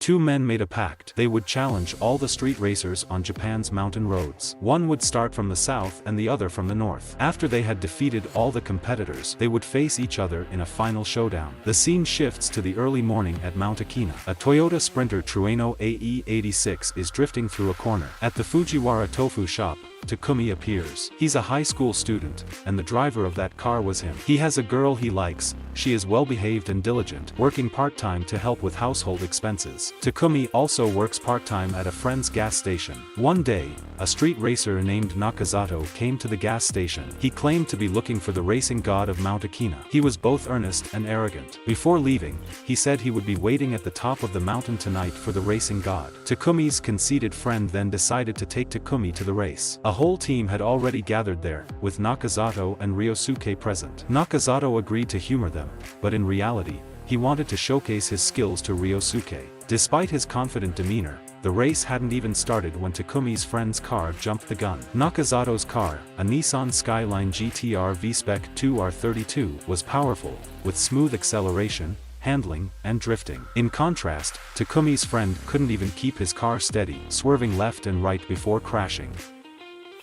Two men made a pact. They would challenge all the street racers on Japan's mountain roads. One would start from the south and the other from the north. After they had defeated all the competitors, they would face each other in a final showdown. The scene shifts to the early morning at Mount Akina. A Toyota Sprinter Toyota AE86 is drifting through a corner. At the Fujiwara Tofu shop, Takumi appears. He's a high school student, and the driver of that car was him. He has a girl he likes. She is well-behaved and diligent, working part-time to help with household expenses. Takumi also works part-time at a friend's gas station. One day, a street racer named Nakazato came to the gas station. He claimed to be looking for the racing god of Mount Akina. He was both earnest and arrogant. Before leaving, he said he would be waiting at the top of the mountain tonight for the racing god. Takumi's conceited friend then decided to take Takumi to the race. A whole team had already gathered there, with Nakazato and Ryosuke present. Nakazato agreed to humor them, but in reality, he wanted to showcase his skills to Ryosuke. Despite his confident demeanor, the race hadn't even started when Takumi's friend's car jumped the gun. Nakazato's car, a Nissan Skyline GTR V-Spec 2R32, was powerful, with smooth acceleration, handling, and drifting. In contrast, Takumi's friend couldn't even keep his car steady, swerving left and right before crashing.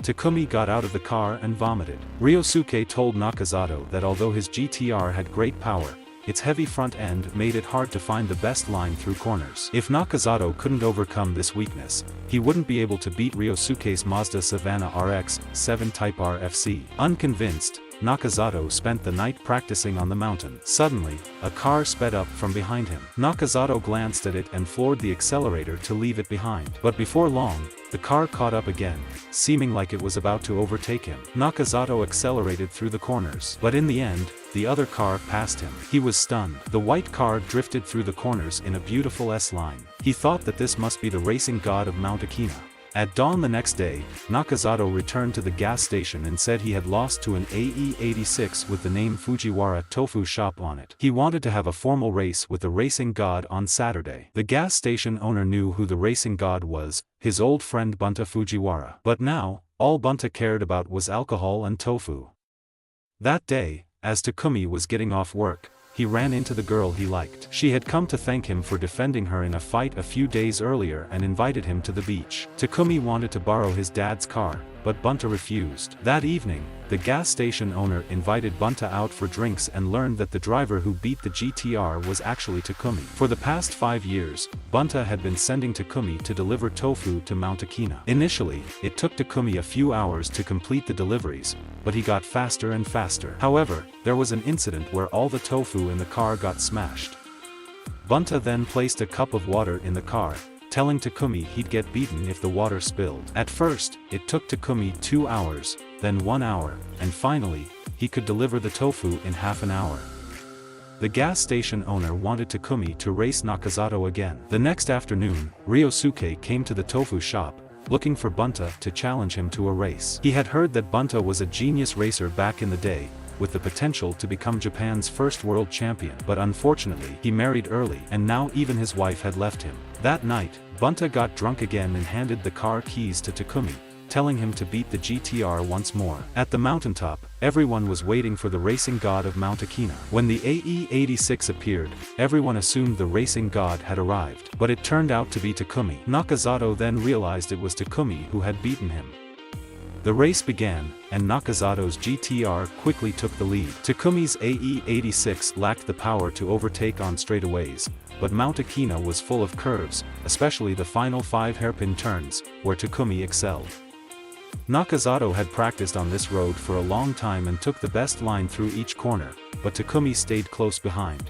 Takumi got out of the car and vomited. Ryosuke told Nakazato that although his GTR had great power, its heavy front end made it hard to find the best line through corners. If Nakazato couldn't overcome this weakness, he wouldn't be able to beat Ryosuke's Mazda Savannah RX-7 Type R FC. Unconvinced, Nakazato spent the night practicing on the mountain. Suddenly, a car sped up from behind him. Nakazato glanced at it and floored the accelerator to leave it behind. But before long, the car caught up again, seeming like it was about to overtake him. Nakazato accelerated through the corners. But in the end, the other car passed him. He was stunned. The white car drifted through the corners in a beautiful S-line. He thought that this must be the racing god of Mount Akina. At dawn the next day, Nakazato returned to the gas station and said he had lost to an AE86 with the name Fujiwara Tofu shop on it. He wanted to have a formal race with the racing god on Saturday. The gas station owner knew who the racing god was, his old friend Bunta Fujiwara. But now, all Bunta cared about was alcohol and tofu. That day, as Takumi was getting off work, he ran into the girl he liked. She had come to thank him for defending her in a fight a few days earlier and invited him to the beach. Takumi wanted to borrow his dad's car, but Bunta refused. That evening, the gas station owner invited Bunta out for drinks and learned that the driver who beat the GTR was actually Takumi. For the past 5 years, Bunta had been sending Takumi to deliver tofu to Mount Akina. Initially, it took Takumi a few hours to complete the deliveries, but he got faster and faster. However, there was an incident where all the tofu in the car got smashed. Bunta then placed a cup of water in the car, telling Takumi he'd get beaten if the water spilled. At first, it took Takumi 2 hours, then 1 hour, and finally, he could deliver the tofu in half an hour. The gas station owner wanted Takumi to race Nakazato again. The next afternoon, Ryosuke came to the tofu shop, looking for Bunta to challenge him to a race. He had heard that Bunta was a genius racer back in the day, with the potential to become Japan's first world champion. But unfortunately, he married early, and now even his wife had left him. That night, Bunta got drunk again and handed the car keys to Takumi, telling him to beat the GTR once more. At the mountaintop, everyone was waiting for the racing god of Mount Akina. When the AE86 appeared, everyone assumed the racing god had arrived. But it turned out to be Takumi. Nakazato then realized it was Takumi who had beaten him. The race began, and Nakazato's GTR quickly took the lead. Takumi's AE86 lacked the power to overtake on straightaways, but Mount Akina was full of curves, especially the final 5 hairpin turns, where Takumi excelled. Nakazato had practiced on this road for a long time and took the best line through each corner, but Takumi stayed close behind.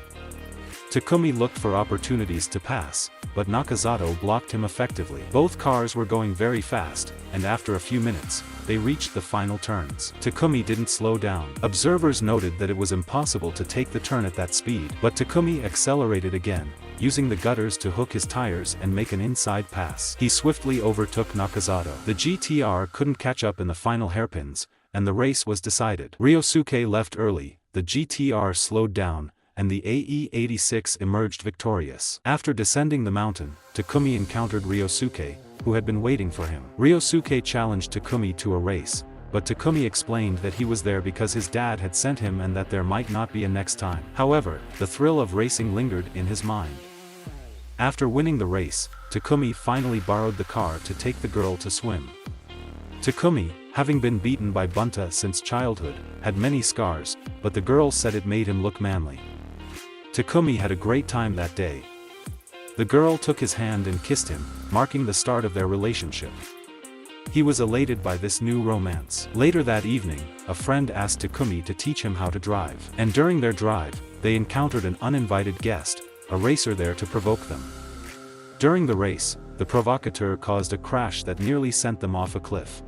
Takumi looked for opportunities to pass, but Nakazato blocked him effectively. Both cars were going very fast, and after a few minutes, they reached the final turns. Takumi didn't slow down. Observers noted that it was impossible to take the turn at that speed, but Takumi accelerated again, using the gutters to hook his tires and make an inside pass. He swiftly overtook Nakazato. The GTR couldn't catch up in the final hairpins, and the race was decided. Ryosuke left early, the GTR slowed down, and the AE86 emerged victorious. After descending the mountain, Takumi encountered Ryosuke, who had been waiting for him. Ryosuke challenged Takumi to a race, but Takumi explained that he was there because his dad had sent him and that there might not be a next time. However, the thrill of racing lingered in his mind. After winning the race, Takumi finally borrowed the car to take the girl to swim. Takumi, having been beaten by Bunta since childhood, had many scars, but the girl said it made him look manly. Takumi had a great time that day. The girl took his hand and kissed him, marking the start of their relationship. He was elated by this new romance. Later that evening, a friend asked Takumi to teach him how to drive. And during their drive, they encountered an uninvited guest, a racer there to provoke them. During the race, the provocateur caused a crash that nearly sent them off a cliff.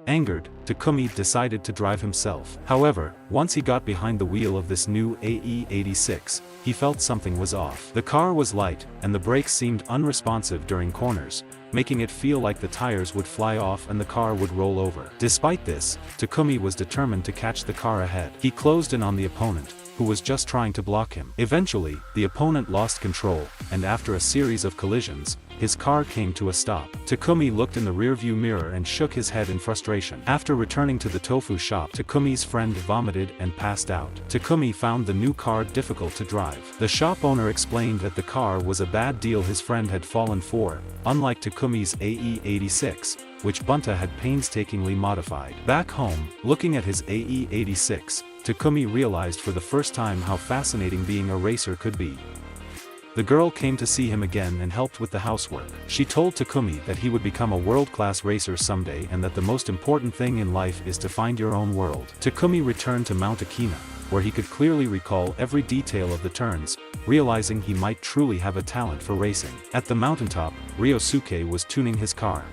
Angered, Takumi decided to drive himself. However, once he got behind the wheel of this new AE86, he felt something was off. The car was light, and the brakes seemed unresponsive during corners, making it feel like the tires would fly off and the car would roll over. Despite this, Takumi was determined to catch the car ahead. He closed in on the opponent, who was just trying to block him. Eventually, the opponent lost control, and after a series of collisions, his car came to a stop. Takumi looked in the rearview mirror and shook his head in frustration. After returning to the Tofu shop, Takumi's friend vomited and passed out. Takumi found the new car difficult to drive. The shop owner explained that the car was a bad deal his friend had fallen for, unlike Takumi's AE86, which Bunta had painstakingly modified. Back home, looking at his AE86, Takumi realized for the first time how fascinating being a racer could be. The girl came to see him again and helped with the housework. She told Takumi that he would become a world-class racer someday and that the most important thing in life is to find your own world. Takumi returned to Mount Akina, where he could clearly recall every detail of the turns, realizing he might truly have a talent for racing. At the mountaintop, Ryosuke was tuning his car.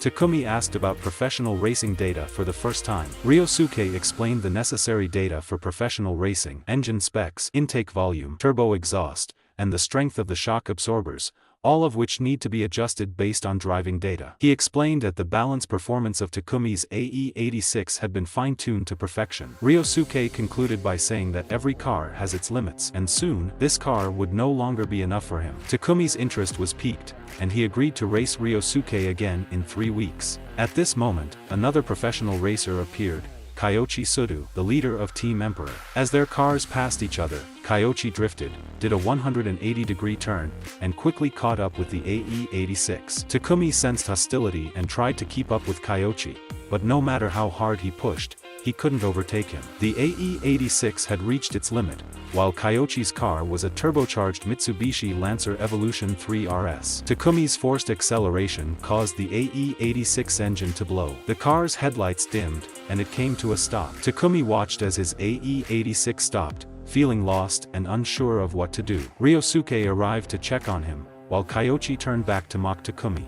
Takumi asked about professional racing data for the first time. Ryosuke explained the necessary data for professional racing: engine specs, intake volume, turbo exhaust, and the strength of the shock absorbers, all of which need to be adjusted based on driving data. He explained that the balance performance of Takumi's AE86 had been fine-tuned to perfection. Ryosuke concluded by saying that every car has its limits, and soon, this car would no longer be enough for him. Takumi's interest was piqued, and he agreed to race Ryosuke again in 3 weeks. At this moment, another professional racer appeared, Kyoichi Sudu, the leader of Team Emperor. As their cars passed each other, Kyoichi drifted, did a 180-degree turn, and quickly caught up with the AE86. Takumi sensed hostility and tried to keep up with Kyoichi, but no matter how hard he pushed, he couldn't overtake him. The AE86 had reached its limit, while Kyoichi's car was a turbocharged Mitsubishi Lancer Evolution 3 RS. Takumi's forced acceleration caused the AE86 engine to blow. The car's headlights dimmed, and it came to a stop. Takumi watched as his AE86 stopped, feeling lost and unsure of what to do. Ryosuke arrived to check on him, while Kyoichi turned back to mock Takumi.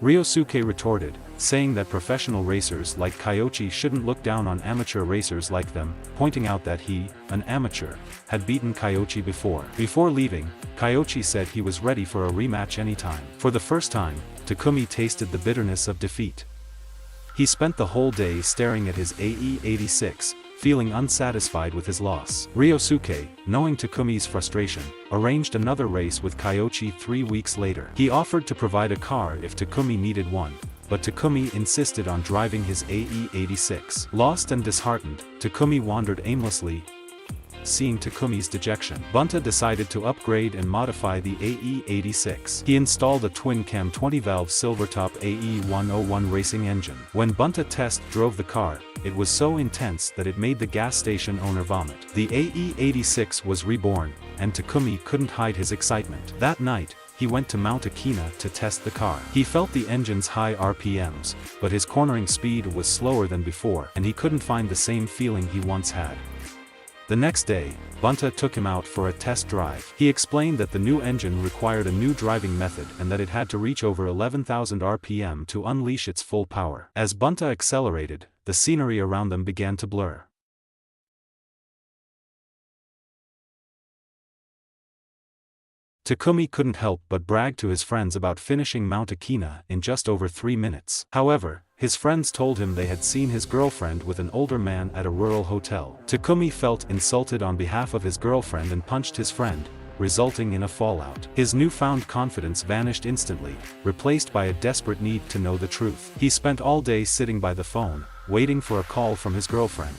Ryosuke retorted, saying that professional racers like Kyoichi shouldn't look down on amateur racers like them, pointing out that he, an amateur, had beaten Kyoichi before. Before leaving, Kyoichi said he was ready for a rematch anytime. For the first time, Takumi tasted the bitterness of defeat. He spent the whole day staring at his AE86, feeling unsatisfied with his loss. Ryosuke, knowing Takumi's frustration, arranged another race with Kyoichi 3 weeks later. He offered to provide a car if Takumi needed one, but Takumi insisted on driving his AE86. Lost and disheartened, Takumi wandered aimlessly. Seeing Takumi's dejection, Bunta decided to upgrade and modify the AE86. He installed a twin-cam 20-valve Silvertop AE101 racing engine. When Bunta test drove the car, it was so intense that it made the gas station owner vomit. The AE86 was reborn, and Takumi couldn't hide his excitement. That night, he went to Mount Akina to test the car. He felt the engine's high RPMs, but his cornering speed was slower than before, and he couldn't find the same feeling he once had. The next day, Bunta took him out for a test drive. He explained that the new engine required a new driving method and that it had to reach over 11,000 RPM to unleash its full power. As Bunta accelerated, the scenery around them began to blur. Takumi couldn't help but brag to his friends about finishing Mount Akina in just over 3 minutes. However, his friends told him they had seen his girlfriend with an older man at a rural hotel. Takumi felt insulted on behalf of his girlfriend and punched his friend, resulting in a fallout. His newfound confidence vanished instantly, replaced by a desperate need to know the truth. He spent all day sitting by the phone, waiting for a call from his girlfriend.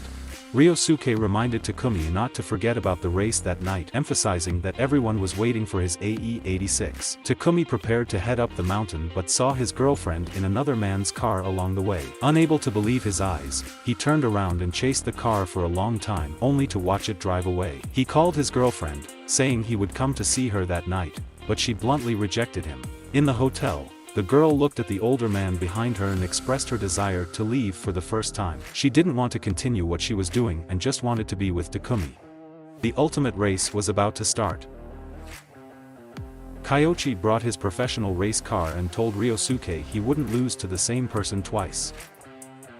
Ryosuke reminded Takumi not to forget about the race that night, emphasizing that everyone was waiting for his AE86. Takumi prepared to head up the mountain but saw his girlfriend in another man's car along the way. Unable to believe his eyes, he turned around and chased the car for a long time, only to watch it drive away. He called his girlfriend, saying he would come to see her that night, but she bluntly rejected him. In the hotel, the girl looked at the older man behind her and expressed her desire to leave for the first time. She didn't want to continue what she was doing and just wanted to be with Takumi. The ultimate race was about to start. Kyoichi brought his professional race car and told Ryosuke he wouldn't lose to the same person twice.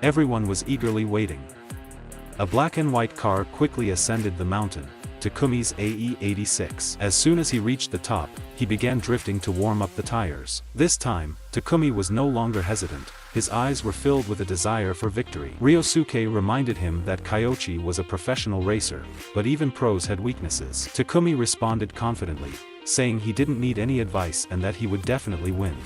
Everyone was eagerly waiting. A black and white car quickly ascended the mountain, Takumi's AE86. As soon as he reached the top, he began drifting to warm up the tires. This time, Takumi was no longer hesitant. His eyes were filled with a desire for victory. Ryosuke reminded him that Kyoichi was a professional racer, but even pros had weaknesses. Takumi responded confidently, saying he didn't need any advice and that he would definitely win.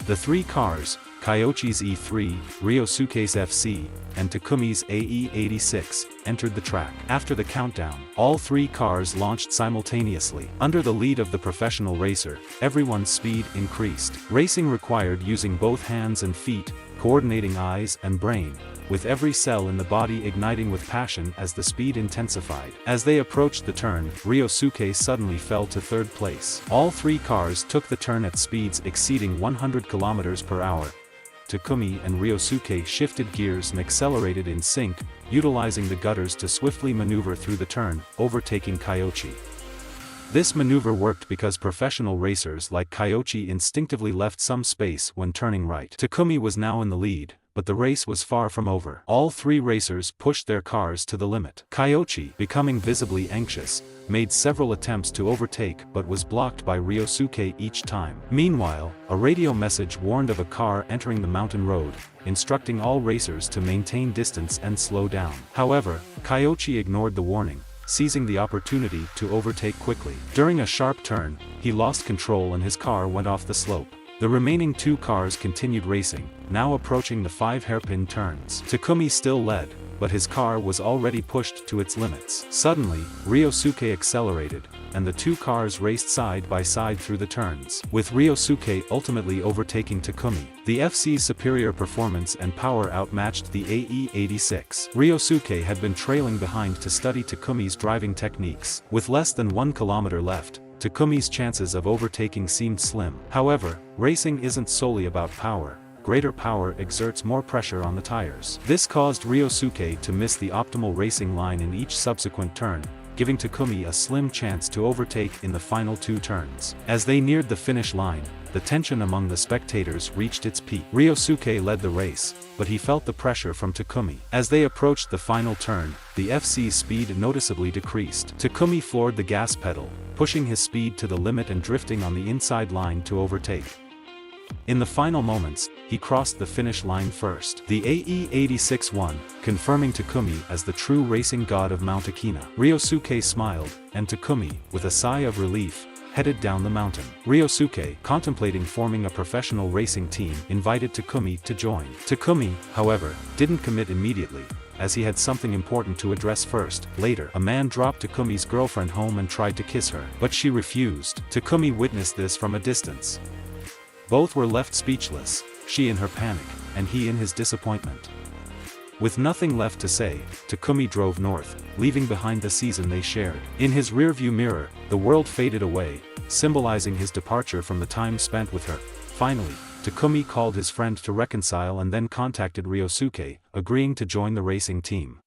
The three cars, Kyoichi's E3, Ryosuke's FC, and Takumi's AE86, entered the track. After the countdown, all three cars launched simultaneously. Under the lead of the professional racer, everyone's speed increased. Racing required using both hands and feet, coordinating eyes and brain, with every cell in the body igniting with passion as the speed intensified. As they approached the turn, Ryosuke suddenly fell to third place. All three cars took the turn at speeds exceeding 100 km per hour. Takumi and Ryosuke shifted gears and accelerated in sync, utilizing the gutters to swiftly maneuver through the turn, overtaking Kyoichi. This maneuver worked because professional racers like Kyoichi instinctively left some space when turning right. Takumi was now in the lead, but the race was far from over. All three racers pushed their cars to the limit. Kyoichi, becoming visibly anxious, made several attempts to overtake but was blocked by Ryosuke each time. Meanwhile, a radio message warned of a car entering the mountain road, instructing all racers to maintain distance and slow down. However, Kyoichi ignored the warning, seizing the opportunity to overtake quickly. During a sharp turn, he lost control and his car went off the slope. The remaining two cars continued racing, now approaching the 5 hairpin turns. Takumi still led, but his car was already pushed to its limits. Suddenly, Ryosuke accelerated, and the two cars raced side by side through the turns, with Ryosuke ultimately overtaking Takumi. The FC's superior performance and power outmatched the AE86. Ryosuke had been trailing behind to study Takumi's driving techniques. With less than 1 kilometer left, Takumi's chances of overtaking seemed slim. However, racing isn't solely about power. Greater power exerts more pressure on the tires. This caused Ryosuke to miss the optimal racing line in each subsequent turn, giving Takumi a slim chance to overtake in the final 2 turns. As they neared the finish line, the tension among the spectators reached its peak. Ryosuke led the race, but he felt the pressure from Takumi. As they approached the final turn, the FC's speed noticeably decreased. Takumi floored the gas pedal, pushing his speed to the limit and drifting on the inside line to overtake. In the final moments, he crossed the finish line first. The AE86 won, confirming Takumi as the true racing god of Mount Akina. Ryosuke smiled, and Takumi, with a sigh of relief, headed down the mountain. Ryosuke, contemplating forming a professional racing team, invited Takumi to join. Takumi, however, didn't commit immediately, as he had something important to address first. Later, a man dropped Takumi's girlfriend home and tried to kiss her, but she refused. Takumi witnessed this from a distance. Both were left speechless, she in her panic, and he in his disappointment. With nothing left to say, Takumi drove north, leaving behind the season they shared. In his rearview mirror, the world faded away, symbolizing his departure from the time spent with her. Finally, Takumi called his friend to reconcile and then contacted Ryosuke, agreeing to join the racing team.